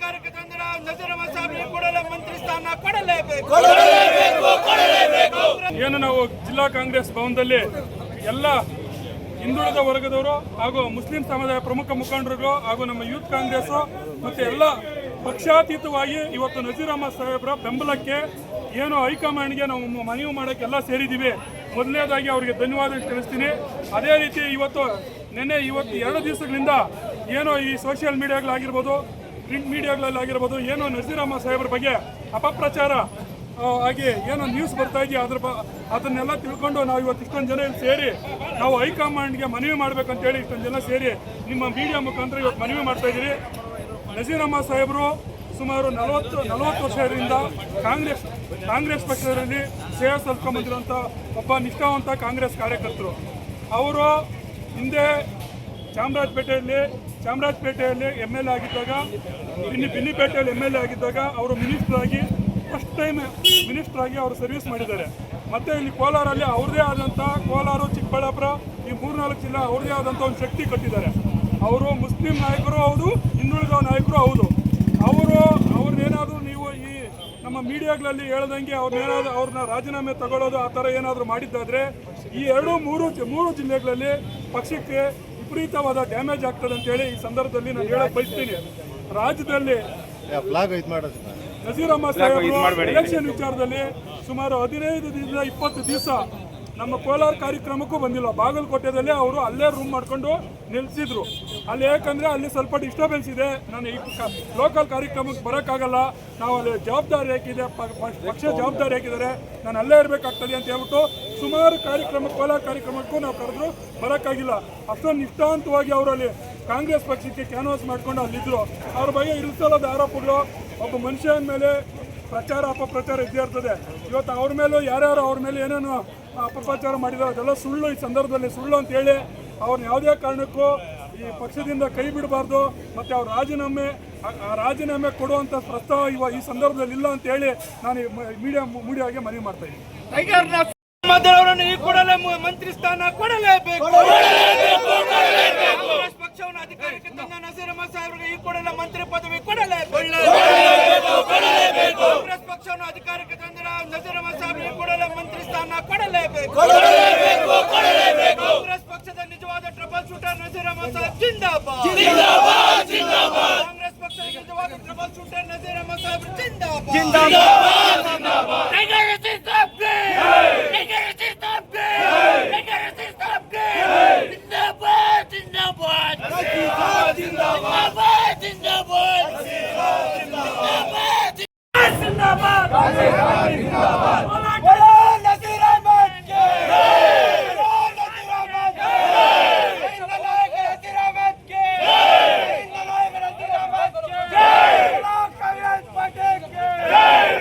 ಅಧಿಕಾರಕ್ಕೆ ತಂದಿರ ನಜೀರ್ ಅಹಮದ್ ಸಾಹೇಬ್ರಿಗೆ ಕೂಡಲೇ ಮಂತ್ರಿ ಸ್ಥಾನ ಕೊಡಲೇಬೇಕು. ಏನು ನಾವು ಜಿಲ್ಲಾ ಕಾಂಗ್ರೆಸ್ ಭವನದಲ್ಲಿ ಎಲ್ಲ ಹಿಂದುಳಿದ ವರ್ಗದವರು ಹಾಗೂ ಮುಸ್ಲಿಂ ಸಮುದಾಯ ಪ್ರಮುಖ ಮುಖಂಡರುಗಳು ಹಾಗೂ ನಮ್ಮ ಯೂತ್ ಕಾಂಗ್ರೆಸ್ ಮತ್ತು ಎಲ್ಲ ಪಕ್ಷಾತೀತವಾಗಿ ಇವತ್ತು ನಜೀರ್ ಅಹಮದ್ ಸಾಹೇಬ್ರ ಬೆಂಬಲಕ್ಕೆ ಏನು ಹೈಕಮಾಂಡ್ಗೆ ನಾವು ಮನವಿ ಮಾಡೋಕ್ಕೆಲ್ಲ ಸೇರಿದ್ದೀವಿ. ಮೊದಲನೇದಾಗಿ ಅವರಿಗೆ ಧನ್ಯವಾದ ತಿಳಿಸ್ತೀನಿ. ಅದೇ ರೀತಿ ಇವತ್ತು 2 ದಿವಸಗಳಿಂದ ಏನೋ ಈ ಸೋಷಿಯಲ್ ಮೀಡಿಯಾಗಳಾಗಿರ್ಬೋದು, ಪ್ರಿಂಟ್ ಮೀಡಿಯಾಗಳಲ್ಲಾಗಿರ್ಬೋದು, ಏನೋ ನಜೀರ್ ಅಹಮದ್ ಸಾಹೇಬ್ರ ಬಗ್ಗೆ ಅಪಪ್ರಚಾರ ಆಗಿ ಏನೋ ನ್ಯೂಸ್ ಬರ್ತಾ ಇದೆಯಾ ಅದನ್ನೆಲ್ಲ ತಿಳ್ಕೊಂಡು ನಾವು ಇವತ್ತು ಇಷ್ಟೊಂದು ಜನ ಇಲ್ಲಿ ಸೇರಿ ನಾವು ಹೈಕಮಾಂಡ್ಗೆ ಮನವಿ ಮಾಡಬೇಕಂತೇಳಿ ಇಷ್ಟೊಂದು ಜನ ಸೇರಿ ನಿಮ್ಮ ಮೀಡಿಯಾ ಮುಖಾಂತರ ಇವತ್ತು ಮನವಿ ಮಾಡ್ತಾ ಇದ್ದೀರಿ. ನಜೀರ್ ಅಹಮದ್ ಸಾಹೇಬರು ಸುಮಾರು 40 ವರ್ಷದಿಂದ ಕಾಂಗ್ರೆಸ್ ಪಕ್ಷದಲ್ಲಿ ಸೇವೆ ಸಲ್ಲಿಸ್ಕೊಂಡ್ಬಂದಿರುವಂಥ ಒಬ್ಬ ನಿಷ್ಠಾವಂತ ಕಾಂಗ್ರೆಸ್ ಕಾರ್ಯಕರ್ತರು. ಅವರು ಹಿಂದೆ ಚಾಮರಾಜಪೇಟೆಯಲ್ಲಿ MLA ಆಗಿದ್ದಾಗ, ಬಿನ್ನಿಪೇಟೆಯಲ್ಲಿ MLA ಆಗಿದ್ದಾಗ ಅವರು ಫಸ್ಟ್ ಟೈಮ್ ಮಿನಿಸ್ಟರ್ ಆಗಿ ಅವರು ಸರ್ವಿಸ್ ಮಾಡಿದ್ದಾರೆ. ಮತ್ತು ಇಲ್ಲಿ ಕೋಲಾರಲ್ಲಿ ಅವ್ರದೇ ಆದಂಥ ಕೋಲಾರ, ಚಿಕ್ಕಬಳ್ಳಾಪುರ ಈ 3-4 ಜಿಲ್ಲೆ ಅವ್ರದೇ ಆದಂಥ ಒಂದು ಶಕ್ತಿ ಕಟ್ಟಿದ್ದಾರೆ. ಅವರು ಮುಸ್ಲಿಂ ನಾಯಕರು ಹೌದು, ಹಿಂದುಳಿದ ನಾಯಕರು ಹೌದು. ಅವ್ರನ್ನೇನಾದರೂ ನೀವು ಈ ನಮ್ಮ ಮೀಡಿಯಾಗಳಲ್ಲಿ ಹೇಳ್ದಂಗೆ ಅವ್ರನ್ನ ರಾಜೀನಾಮೆ ತಗೊಳ್ಳೋದು ಆ ಥರ ಏನಾದರೂ ಮಾಡಿದ್ದಾದರೆ ಈ 2-3 ಜಿಲ್ಲೆಗಳಲ್ಲಿ ಪಕ್ಷಕ್ಕೆ ವಿಪರೀತವಾದ ಡ್ಯಾಮೇಜ್ ಆಗ್ತದೆ ಅಂತೇಳಿ ಈ ಸಂದರ್ಭದಲ್ಲಿ ನಾನು ಹೇಳಕ್ಕೆ ಬಯಸ್ತೀನಿ. ರಾಜ್ಯದಲ್ಲಿ ನಜೀರ್ ಅಹಮದ್ ಸಾಹೇಬ್ ಎಲೆಕ್ಷನ್ ವಿಚಾರದಲ್ಲಿ ಸುಮಾರು 15-20 ದಿವಸ ನಮ್ಮ ಕೋಲಾರ ಕಾರ್ಯಕ್ರಮಕ್ಕೂ ಬಂದಿಲ್ಲ. ಬಾಗಲಕೋಟೆದಲ್ಲಿ ಅವರು ಅಲ್ಲೇ ರೂಮ್ ಮಾಡ್ಕೊಂಡು ನಿಲ್ಲಿಸಿದ್ರು. ಅಲ್ಲಿ ಯಾಕಂದರೆ ಅಲ್ಲಿ ಸ್ವಲ್ಪ ಡಿಸ್ಟರ್ಬೆನ್ಸ್ ಇದೆ, ನಾನು ಈ ಲೋಕಲ್ ಕಾರ್ಯಕ್ರಮಕ್ಕೆ ಬರೋಕ್ಕಾಗಲ್ಲ, ನಾವು ಅಲ್ಲಿ ಜವಾಬ್ದಾರಿ ಹಾಕಿದೆ, ಪಕ್ಷ ಜವಾಬ್ದಾರಿ ಹಾಕಿದ್ದಾರೆ, ನಾನು ಅಲ್ಲೇ ಇರಬೇಕಾಗ್ತದೆ ಅಂತ ಹೇಳ್ಬಿಟ್ಟು ಸುಮಾರು ಕೋಲಾರ ಕಾರ್ಯಕ್ರಮಕ್ಕೂ ನಾವು ಕರೆದ್ರು, ಬರೋಕ್ಕಾಗಿಲ್ಲ. ಅಷ್ಟೊಂದು ನಿಷ್ಠಾಂತವಾಗಿ ಅವರಲ್ಲಿ ಕಾಂಗ್ರೆಸ್ ಪಕ್ಷಕ್ಕೆ ಕ್ಯಾನ್ವಾಸ್ ಮಾಡ್ಕೊಂಡು ಅಲ್ಲಿದ್ದರು. ಅವ್ರ ಬಗ್ಗೆ ಇಳಿಸಲದ ಆರೋಪಗಳು ಒಬ್ಬ ಮನುಷ್ಯನ ಮೇಲೆ ಅಪಪ್ರಚಾರ ಇದ್ದೇ ಇರ್ತದೆ. ಇವತ್ತು ಅವ್ರ ಮೇಲೂ ಯಾರ್ಯಾರು ಅವ್ರ ಮೇಲೆ ಏನೇನು ಅಪಪ್ರಚಾರ ಮಾಡಿದಾರೆ ಅದೆಲ್ಲ ಸುಳ್ಳು. ಈ ಸಂದರ್ಭದಲ್ಲಿ ಸುಳ್ಳು ಅಂತೇಳಿ ಅವ್ರನ್ನ ಯಾವುದೇ ಕಾರಣಕ್ಕೂ ಈ ಪಕ್ಷದಿಂದ ಕೈ ಬಿಡಬಾರ್ದು. ಮತ್ತು ಅವ್ರ ರಾಜೀನಾಮೆ ಕೊಡುವಂಥ ಪ್ರಸ್ತಾವ ಈ ಸಂದರ್ಭದಲ್ಲಿ ಇಲ್ಲ ಅಂತೇಳಿ ನಾನು ಮೀಡಿಯಾಗೆ ಮನವಿ ಮಾಡ್ತಾ ಇದ್ದೀನಿ. ಈ ಕೂಡಲೇ ಮಂತ್ರಿ ಸ್ಥಾನ ಕೊಡಲೇಬೇಕು. ಕಾಂಗ್ರೆಸ್ ಪಕ್ಷವನ್ನು ಅಧಿಕಾರಕ್ಕೆ ತಂದ ನಜೀರ್ ಅಹಮದ್ ಸಾಹೇಬ್ರಿಗೆ ಈ ಕೂಡಲೇ ಮಂತ್ರಿ ಪದವಿ ಕೊಡಲೇಬೇಕು. ಕಾಂಗ್ರೆಸ್ ಪಕ್ಷವನ್ನು ಅಧಿಕಾರಕ್ಕೆ ತಂದಿರ ನಜೀರ್ ಅಹಮದ್ ಸಾಹೇಬ್ರಿಗೆ ಈ ಕೂಡಲೇ ಮಂತ್ರಿ ಸ್ಥಾನ ಕೊಡಲೇಬೇಕು. ಕಾಂಗ್ರೆಸ್ ಪಕ್ಷದ ನಿಜವಾದ ಟ್ರಬಲ್ ಶೂಟರ್ ನಜೀರ್ ಅಹಮದ್ ಸಾಹೇಬ್ ಜಿಂದಾಬಾದ್. ಕಾಂಗ್ರೆಸ್ ಪಕ್ಷದ ನಿಜವಾದ ಟ್ರಬಲ್ ಶೂಟರ್ ನಜೀರ್ ಅಹಮದ್ ಸಾಹೇಬ್ ಜಿಂದಾಬಾದ್.